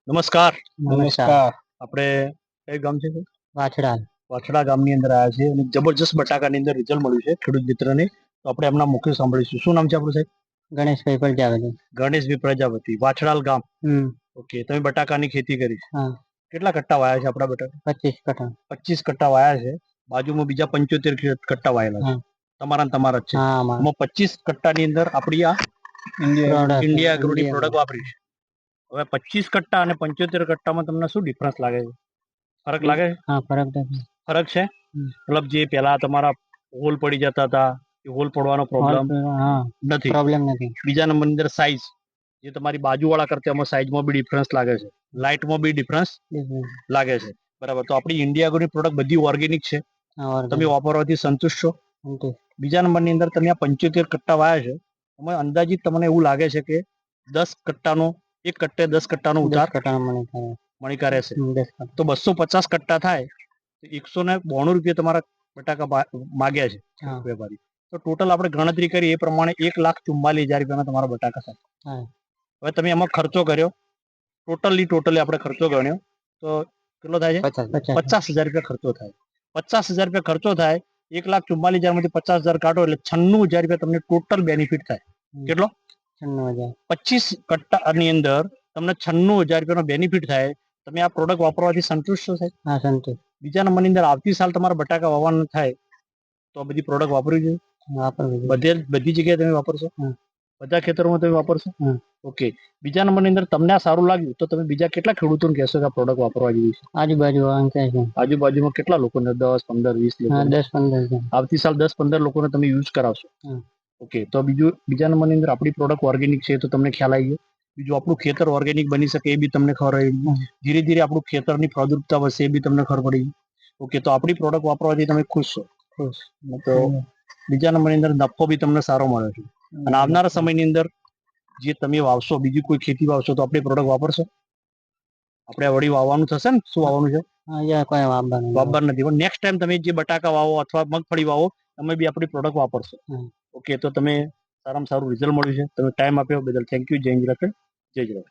નમસ્કાર. નમસ્કાર. આપણે કઈ ગામ છે? વાછડા. વાછડા ગામની અંદર આવ્યા છે અને જબરજસ્ત બટાકાની અંદર રિઝલ્ટ મળ્યું છે ખેડૂત મિત્રને. તો આપણે એમના મુખ્ય સાંભળીશું. શું નામ છે આપણું સાહેબ? ગણેશભાઈ પ્રજાપતિ. ગણેશભાઈ પ્રજાપતિ, વાછડાલ ગામ. ઓકે, તમે બટાકાની ખેતી કરી છે. હા. કેટલા કટ્ટા વાયા છે આપણા બટાકા? 25 કટ્ટા. 25 કટ્ટા વાયા છે. બાજુમાં બીજા 75 કટ્ટા વાયેલા છે. તમારા જ છે. એમાં 25 કટ્ટાની અંદર આપણી આ ઇન્ડિયા એગ્રોની પ્રોડક્ટ વાપરી છે. હવે 25 કટ્ટા અને 75 કટ્ટામાં તમને શું ડિફરન્સ લાગે છે? ફરક લાગે છે? હા, ફરક છે. મતલબ જે પેલા તમારા હોલ પડી જતા હતા એ હોલ પડવાનો પ્રોબ્લેમ નથી. બીજા નંબરની અંદર સાઈઝ, જે તમારી બાજુવાળા કરતા એમાં સાઈઝમાં બી ડિફરન્સ લાગે છે, લાઇટમાં બી ડિફરન્સ લાગે છે. બરાબર. તો આપણી ઇન્ડિયા એગ્રોની પ્રોડક્ટ બધી ઓર્ગેનિક છે. તમે વાપરવાથી સંતુષ્ટ છો? બીજા નંબરની અંદર તમે આ 75 કટ્ટા વાયા છે, એમાં અંદાજિત તમને એવું લાગે છે કે 10 કટ્ટાનો એક કટ્ટે 10 કટ્ટાનો ઉતાર મણિકા રહેશે. તો 250 કટ્ટા થાય તો 192 રૂપિયા તમારા બટાકા માગ્યા છે વેપારી. તો ટોટલ આપણે ગણતરી કરી એ પ્રમાણે 1,44,000 રૂપિયાના તમારા બટાકા થાય. હવે તમે એમાં ખર્ચો કર્યો, ટોટલી આપણે ખર્ચો ગણ્યો તો કેટલો થાય છે? 50,000 રૂપિયા ખર્ચો થાય. 50,000 રૂપિયા ખર્ચો થાય, 1,44,000 માંથી 50,000 કાઢો એટલે 96,000 રૂપિયા તમને ટોટલ બેનિફિટ થાય. કેટલો? 25 કટ્ટાની અંદર તમને 96,000 રૂપિયાનો બેનિફિટ થાય. તમે આ પ્રોડક્ટ વાપરવાથી સંતુષ્ટ છો સાહેબ? હા, સંતુષ્ટ. બીજા નંબરની અંદર આવતી સાલ તમારા બટાકા વાવવાનું થાય તો આ બધી પ્રોડક્ટ વાપરવી જોઈએ. બધી જગ્યાએ તમે વાપરશો? બધા ખેતરોમાં તમે વાપરશો? ઓકે. બીજા નંબરની અંદર તમને આ સારું લાગ્યું તો તમે બીજા કેટલા ખેડૂતોને કહેશો કે આ પ્રોડક્ટ વાપરવા જેવી છે? આજુબાજુમાં કેટલા લોકોને? 10, 15, 20 લોકો? 10-15. આવતી સાલ 10-15 લોકોને તમે યુઝ કરાવશો. ઓકે. તો બીજા નંબરની અંદર આપણી પ્રોડક્ટ ઓર્ગેનિક છે તો તમને ખ્યાલ આવી ગયો. બીજું આપણું ખેતર ઓર્ગેનિક બની શકે એ બી તમને ખબર આવી. ધીરે ધીરે આપણું ખેતરની ફળદ્રુપતા વધશે એ બી તમને ખબર પડી. ઓકે. તો આપણી પ્રોડક્ટ વાપરવાથી તમે ખુશ છો? ખુશ. તો બીજા નંબરની અંદર નફો બી તમને સારો મળે છે. અને આવનારા સમયની અંદર જે તમે વાવશો, બીજી કોઈ ખેતી વાવશો તો આપણી પ્રોડક્ટ વાપરશો? આપણે વળી વાવવાનું થશે ને? શું વાવવાનું છે? વાવવાનું નથી. પણ નેક્સ્ટ ટાઈમ તમે જે બટાકા વાવો અથવા મગફળી વાવો તમે બી આપણી પ્રોડક્ટ વાપરશો. ઓકે. તો તમે સારામાં સારું રિઝલ્ટ મળ્યું છે. તમે ટાઈમ આપ્યો બદલ થેન્ક યુ. જય હિન્દ. જય જવાન.